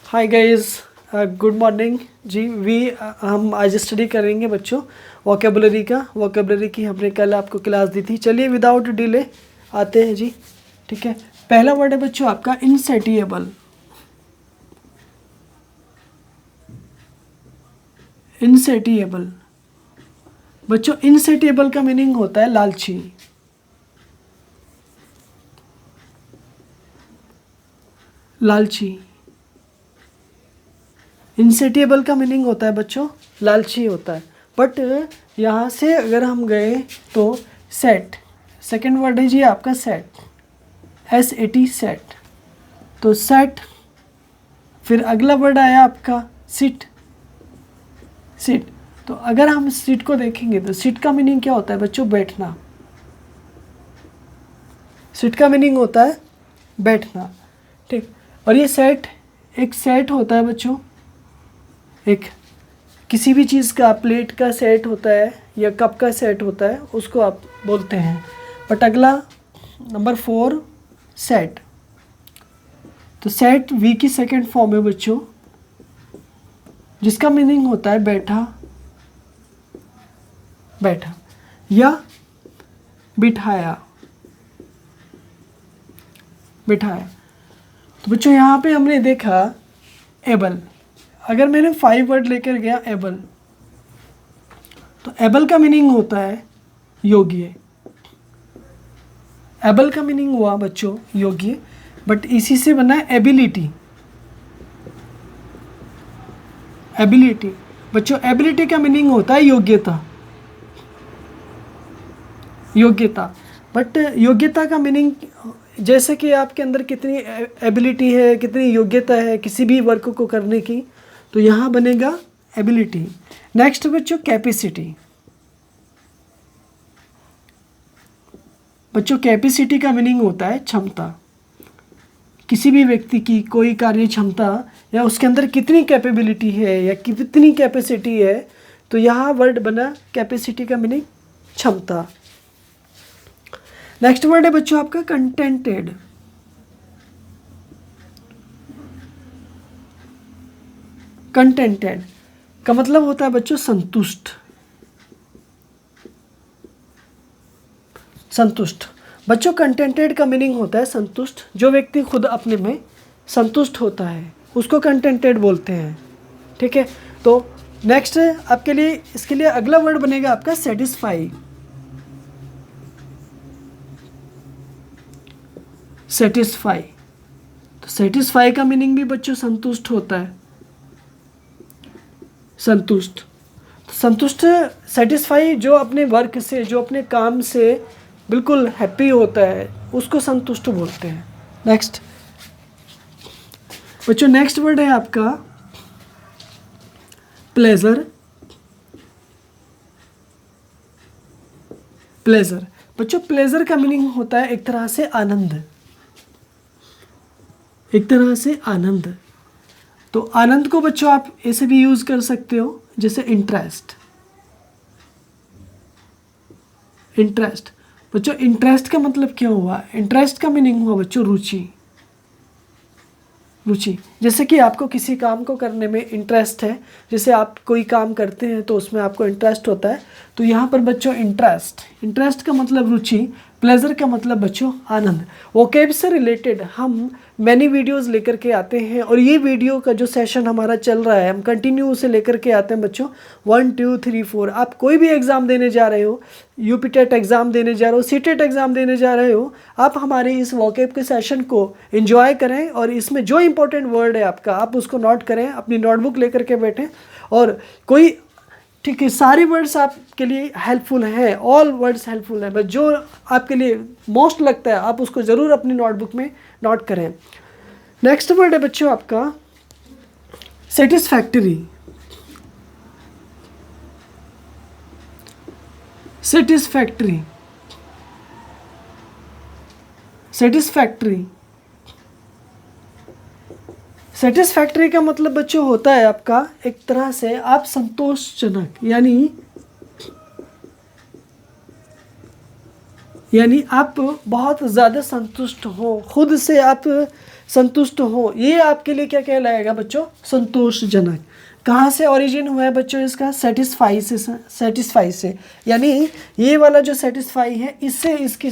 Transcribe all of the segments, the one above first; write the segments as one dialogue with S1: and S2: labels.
S1: Hi guys, good morning जी। हम आज study करेंगे बच्चों वोकेबलरी की हमने कल आपको क्लास दी थी। चलिए विदाउट डिले आते हैं जी। ठीक है, पहला वर्ड है बच्चों आपका इनसेटिएबल। इनसेटिएबल बच्चों, इनसेटिएबल का मीनिंग होता है लालची। लालची इनसेटिएबल का मीनिंग होता है बच्चों लालची होता है। बट यहाँ से अगर हम गए तो सेट, सेकंड वर्ड है जी आपका सेट, SAT सेट। तो सेट, फिर अगला वर्ड आया आपका सिट। सिट, तो अगर हम सिट को देखेंगे तो सिट का मीनिंग क्या होता है बच्चों? बैठना। सिट का मीनिंग होता है बैठना। ठीक, और ये सेट एक सेट होता है बच्चों, एक किसी भी चीज़ का, प्लेट का सेट होता है या कप का सेट होता है, उसको आप बोलते हैं। बट अगला नंबर 4 सेट, तो सेट वी की सेकंड फॉर्म है बच्चों, जिसका मीनिंग होता है बैठा, बैठा या बिठाया, बिठाया। तो बच्चों यहाँ पे हमने देखा एबल। अगर मैंने 5 वर्ड लेकर गया एबल, तो एबल का मीनिंग होता है योग्य। एबल का मीनिंग हुआ बच्चों योग्य, बट इसी से बना है एबिलिटी। एबिलिटी बच्चों, एबिलिटी का मीनिंग होता है योग्यता, योग्यता। बट योग्यता का मीनिंग, जैसे कि आपके अंदर कितनी एबिलिटी है, कितनी योग्यता है किसी भी वर्क को करने की, तो यहाँ बनेगा एबिलिटी। नेक्स्ट बच्चों कैपेसिटी। बच्चों कैपेसिटी का मीनिंग होता है क्षमता। किसी भी व्यक्ति की कोई कार्य क्षमता या उसके अंदर कितनी कैपेबिलिटी है या कितनी कैपेसिटी है, तो यहाँ वर्ड बना कैपेसिटी का मीनिंग क्षमता। नेक्स्ट वर्ड है बच्चों आपका कंटेंटेड। कंटेंटेड का मतलब होता है बच्चों संतुष्ट। संतुष्ट बच्चों, कंटेंटेड का मीनिंग होता है संतुष्ट। जो व्यक्ति खुद अपने में संतुष्ट होता है उसको कंटेंटेड बोलते हैं। ठीक है, तो नेक्स्ट आपके लिए, इसके लिए अगला वर्ड बनेगा आपका सेटिस्फाई। सेटिस्फाई, तो सेटिस्फाई का मीनिंग भी बच्चों संतुष्ट होता है। संतुष्ट, संतुष्ट, सेटिस्फाई जो अपने वर्क से, जो अपने काम से बिल्कुल हैप्पी होता है उसको संतुष्ट बोलते हैं। नेक्स्ट बच्चों, नेक्स्ट वर्ड है आपका प्लेजर। प्लेजर बच्चों, प्लेजर का मीनिंग होता है एक तरह से आनंद, एक तरह से आनंद। तो आनंद को बच्चों आप ऐसे भी यूज कर सकते हो जैसे इंटरेस्ट। इंटरेस्ट बच्चों, इंटरेस्ट का मतलब क्या हुआ? इंटरेस्ट का मीनिंग हुआ बच्चों रुचि। रुचि, जैसे कि आपको किसी काम को करने में इंटरेस्ट है, जैसे आप कोई काम करते हैं तो उसमें आपको इंटरेस्ट होता है, तो यहाँ पर बच्चों इंटरेस्ट, इंटरेस्ट का मतलब रुचि, प्लेजर का मतलब बच्चों आनंद। वोकैब से रिलेटेड हम मैनी वीडियोस लेकर के आते हैं, और ये वीडियो का जो सेशन हमारा चल रहा है हम कंटिन्यू उसे लेकर के आते हैं बच्चों। 1 2 3 4 आप कोई भी एग्ज़ाम देने जा रहे हो, यूपी टेट एग्ज़ाम देने जा रहे हो, सीटेट एग्ज़ाम देने जा रहे हो, आप हमारे इस वोकैब के सेशन को एंजॉय करें, और इसमें जो इंपॉर्टेंट वर्ड है आपका आप उसको नोट करें, अपनी नोटबुक लेकर के बैठें। और कोई, ठीक है, सारे वर्ड्स आपके लिए हेल्पफुल हैं, ऑल वर्ड्स हेल्पफुल हैं, बट जो आपके लिए मोस्ट लगता है आप उसको ज़रूर अपनी नोटबुक में नोट करें। नेक्स्ट वर्ड है बच्चों आपका सेटिस्फैक्टरी। सेटिस्फैक्टरी, सेटिस्फैक्टरी, सेटिस्फैक्टरी का मतलब बच्चों होता है आपका एक तरह से आप संतोषजनक, यानी आप बहुत ज़्यादा संतुष्ट हो, खुद से आप संतुष्ट हो, ये आपके लिए क्या कहलाएगा बच्चों, संतोषजनक। कहाँ से ओरिजिन हुआ है बच्चों इसका, सेटिस्फाई से, सेटिस्फाई से, यानी ये वाला जो सेटिस्फाई है इससे इसकी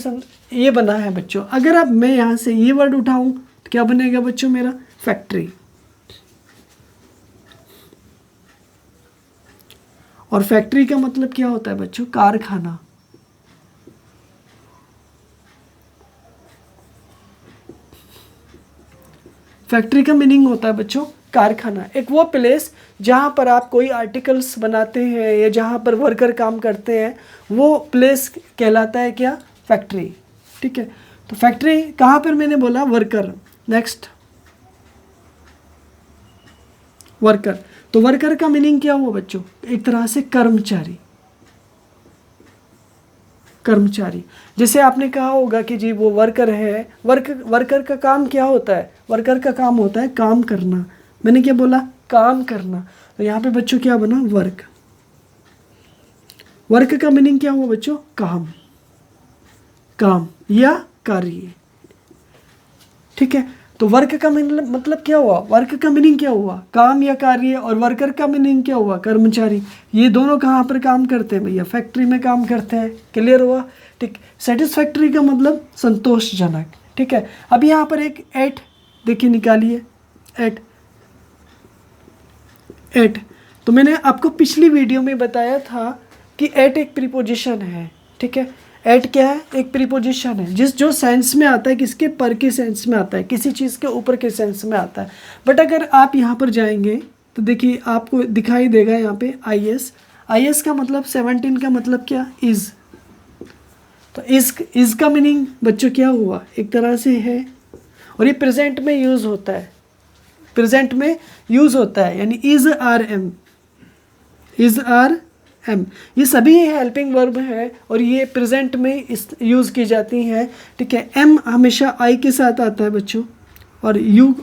S1: ये बना है बच्चों। अगर अब मैं यहाँ से ये वर्ड उठाऊँ तो क्या बनेगा बच्चों मेरा, फैक्ट्री। और फैक्ट्री का मतलब क्या होता है बच्चों, कारखाना। फैक्ट्री का मीनिंग होता है बच्चों कारखाना, एक वो प्लेस जहाँ पर आप कोई आर्टिकल्स बनाते हैं या जहाँ पर वर्कर काम करते हैं, वो प्लेस कहलाता है क्या, फैक्ट्री। ठीक है, तो फैक्ट्री कहाँ पर मैंने बोला, वर्कर। नेक्स्ट, वर्कर, तो वर्कर का मीनिंग क्या हुआ बच्चों, एक तरह से कर्मचारी। कर्मचारी, जैसे आपने कहा होगा कि जी वो वर्कर है, वर्कर का काम क्या होता है, वर्कर का काम होता है काम करना। मैंने क्या बोला, काम करना, तो यहाँ पे बच्चों क्या बना, वर्क। वर्क का मीनिंग क्या हुआ बच्चों, काम, काम या कार्य। ठीक है, तो वर्क का मतलब क्या हुआ, वर्क का मीनिंग क्या हुआ, काम या कार्य, और वर्कर का मीनिंग क्या हुआ, कर्मचारी। ये दोनों कहाँ पर काम करते हैं भैया, फैक्ट्री में काम करते हैं। क्लियर हुआ, ठीक। सेटिस्फैक्ट्री का मतलब संतोषजनक। ठीक है, अब यहाँ पर एक एट देखिए निकालिए, एट, एट, तो मैंने आपको पिछली वीडियो में बताया था कि एट एक प्रीपोजिशन है। ठीक है, एट क्या है, एक प्रीपोजिशन है, जो सेंस में आता है, किसके, पर के सेंस में आता है, किसी चीज़ के ऊपर के सेंस में आता है। बट अगर आप यहाँ पर जाएंगे तो देखिए आपको दिखाई देगा यहाँ पे आई एस का मतलब 17 का मतलब क्या, इज़। तो इज़ का मीनिंग बच्चों क्या हुआ, एक तरह से है, और ये प्रेजेंट में यूज़ होता है, प्रेजेंट में यूज़ होता है, यानी is are am, is are am, ये सभी हेल्पिंग वर्ब है और ये प्रेजेंट में यूज़ की जाती हैं। ठीक है, एम हमेशा आई के साथ आता है बच्चों, और यू,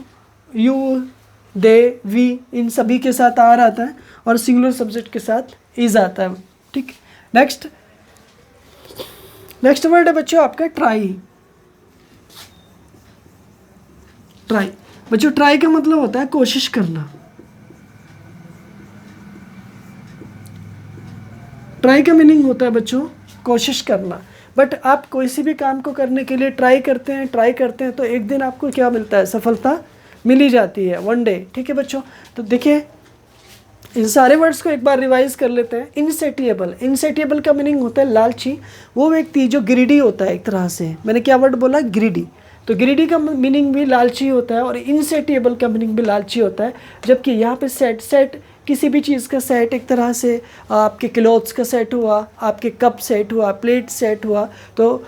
S1: दे, वी, इन सभी के साथ आर आता है, और सिंगुलर सब्जेक्ट के साथ इज आता है। ठीक, नेक्स्ट, नेक्स्ट वर्ड है बच्चों आपका ट्राई। ट्राई बच्चों, ट्राई का मतलब होता है कोशिश करना। ट्राई का मीनिंग होता है बच्चों कोशिश करना। बट आप कोई सी भी काम को करने के लिए ट्राई करते हैं तो एक दिन आपको क्या मिलता है, सफलता मिल ही जाती है, वन डे। ठीक है बच्चों, तो देखिए इन सारे वर्ड्स को एक बार रिवाइज कर लेते हैं। इनसेटिएबल, इनसेटिएबल का मीनिंग होता है लालची, वो व्यक्ति जो ग्रीडी होता है एक तरह से। मैंने क्या वर्ड बोला, ग्रीडी। तो ग्रीडी का मीनिंग भी लालची होता है और इनसेटिएबल का मीनिंग भी लालची होता है। जबकि यहाँ पे सेट, सेट किसी भी चीज़ का सेट, एक तरह से आपके क्लोथ्स का सेट हुआ, आपके कप सेट हुआ, प्लेट सेट हुआ। तो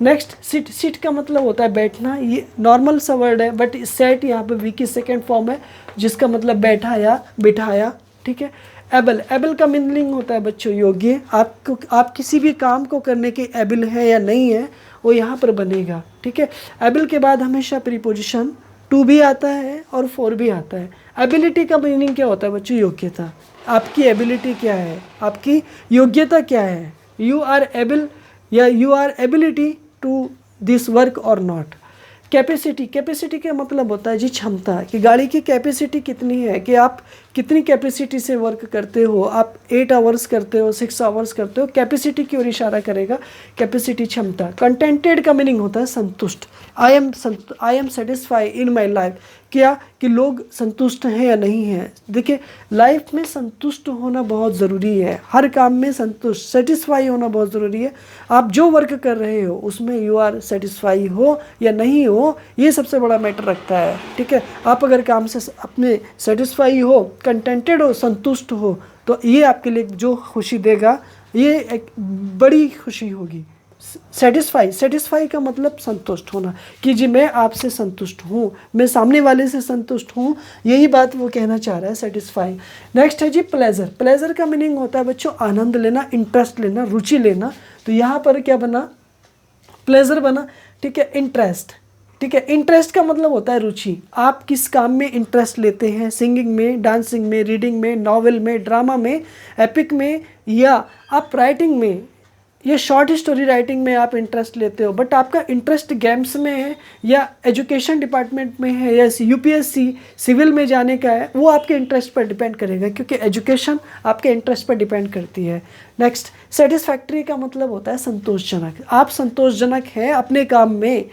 S1: नेक्स्ट, सिट, सिट का मतलब होता है बैठना, ये नॉर्मल सा वर्ड है, बट सेट यहाँ पे वी की सेकेंड फॉर्म है जिसका मतलब बैठा या बिठाया। ठीक है, एबल, एबल का मीनिंग होता है बच्चों योग्य। आपको, आप किसी भी काम को करने के एबल है या नहीं है वो यहाँ पर बनेगा। ठीक है, एबल के बाद हमेशा प्रीपोजिशन टू भी आता है और फॉर भी आता है। एबिलिटी का मीनिंग क्या होता है बच्चों, योग्यता। आपकी एबिलिटी क्या है, आपकी योग्यता क्या है, यू आर एबल या you are ability to this work और नॉट। कैपेसिटी, कैपेसिटी का मतलब होता है जी क्षमता, कि गाड़ी की कैपेसिटी कितनी है, कि आप कितनी कैपेसिटी से वर्क करते हो, आप 8 आवर्स करते हो, 6 आवर्स करते हो, कैपेसिटी की ओर इशारा करेगा, कैपेसिटी क्षमता। कंटेंटेड का मीनिंग होता है संतुष्ट। I am satisfied in my life, क्या कि लोग संतुष्ट हैं या नहीं हैं। देखिए लाइफ में संतुष्ट होना बहुत ज़रूरी है, हर काम में संतुष्ट, सेटिस्फाई होना बहुत ज़रूरी है। आप जो वर्क कर रहे हो उसमें यू आर सेटिस्फाई हो या नहीं हो, ये सबसे बड़ा मैटर रखता है। ठीक है, आप अगर काम से अपने सेटिस्फाई हो, कंटेंटेड हो, संतुष्ट हो, तो ये आपके लिए जो खुशी देगा ये एक बड़ी खुशी होगी। सेटिस्फाई, सेटिस्फाई का मतलब संतुष्ट होना, कि जी मैं आपसे संतुष्ट हूँ, मैं सामने वाले से संतुष्ट हूँ, यही बात वो कहना चाह रहा है, सेटिस्फाई। नेक्स्ट है जी प्लेजर। प्लेजर का मीनिंग होता है बच्चों आनंद लेना, इंटरेस्ट लेना, रुचि लेना। तो यहाँ पर क्या बना, प्लेजर बना। ठीक है, इंटरेस्ट। ठीक है, इंटरेस्ट का मतलब होता है रुचि। आप किस काम में इंटरेस्ट लेते हैं, सिंगिंग में, डांसिंग में, रीडिंग में, नॉवेल में, ड्रामा में, एपिक में, या आप राइटिंग में ये शॉर्ट स्टोरी राइटिंग में आप इंटरेस्ट लेते हो, बट आपका इंटरेस्ट गेम्स में है या एजुकेशन डिपार्टमेंट में है या यूपीएससी सिविल में जाने का है, वो आपके इंटरेस्ट पर डिपेंड करेगा, क्योंकि एजुकेशन आपके इंटरेस्ट पर डिपेंड करती है। नेक्स्ट, सेटिस्फैक्ट्री का मतलब होता है संतोषजनक। आप संतोषजनक हैं अपने काम में,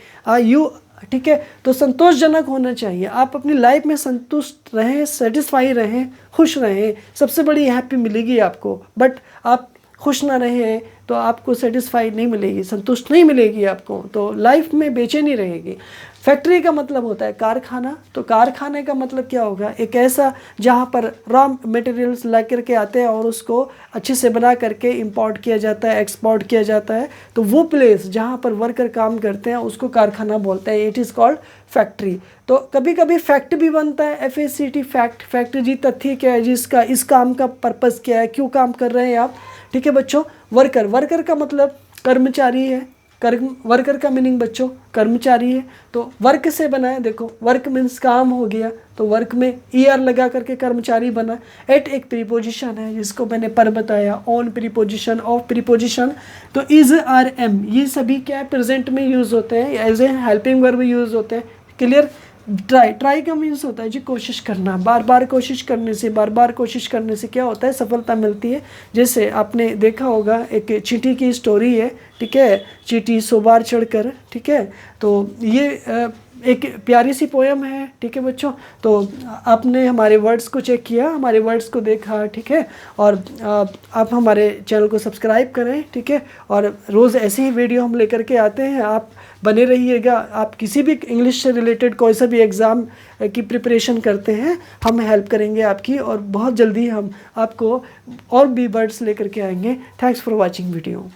S1: ठीक है, तो संतोषजनक होना चाहिए। आप अपनी लाइफ में संतुष्ट रहें, सेटिस्फाई रहें, खुश रहें, सबसे बड़ी हैप्पी मिलेगी आपको। बट आप खुश ना रहें तो आपको सेटिस्फाई नहीं मिलेगी, संतुष्ट नहीं मिलेगी आपको, तो लाइफ में बेचैनी रहेगी। फैक्ट्री का मतलब होता है कारखाना, तो कारखाने का मतलब क्या होगा, एक ऐसा जहाँ पर रॉ मटेरियल्स ला करके आते हैं और उसको अच्छे से बना करके इंपोर्ट किया जाता है, एक्सपोर्ट किया जाता है, तो वो प्लेस जहाँ पर वर्कर काम करते हैं उसको कारखाना बोलते हैं, इट इज़ कॉल्ड फैक्ट्री। तो कभी कभी फैक्ट भी बनता है, FACT फैक्ट, फैक्ट जी तथ्य क्या है, जिसका इस काम का पर्पस क्या है, क्यों काम कर रहे हैं आप, ठीक है बच्चों। वर्कर, वर्कर का मतलब कर्मचारी है, वर्कर का मीनिंग बच्चों कर्मचारी है, तो वर्क से बना है, देखो वर्क मीन्स काम हो गया, तो वर्क में ER लगा करके कर्मचारी बना। एट एक प्रीपोजिशन है जिसको मैंने पर बताया, ऑन प्रीपोजिशन, ऑफ प्रीपोजिशन, तो इज, आर, एम, ये सभी क्या है प्रेजेंट में यूज़ होते हैं, as a helping verb use होते हैं। क्लियर। ट्राई, ट्राई का मीन्स होता है जी कोशिश करना, बार बार कोशिश करने से, बार बार कोशिश करने से क्या होता है, सफलता मिलती है। जैसे आपने देखा होगा एक चींटी की स्टोरी है, ठीक है, चींटी 100 बार चढ़कर, ठीक है, तो ये एक प्यारी सी पोयम है, ठीक है बच्चों। तो आपने हमारे वर्ड्स को चेक किया, हमारे वर्ड्स को देखा, ठीक है, और आप हमारे चैनल को सब्सक्राइब करें, ठीक है, और रोज़ ऐसी ही वीडियो हम लेकर के आते हैं, आप बने रहिएगा। आप किसी भी इंग्लिश से रिलेटेड कोई सा भी एग्ज़ाम की प्रिपरेशन करते हैं, हम हेल्प करेंगे आपकी, और बहुत जल्दी हम आपको और भी वर्ड्स लेकर के आएंगे। Thanks for watching video.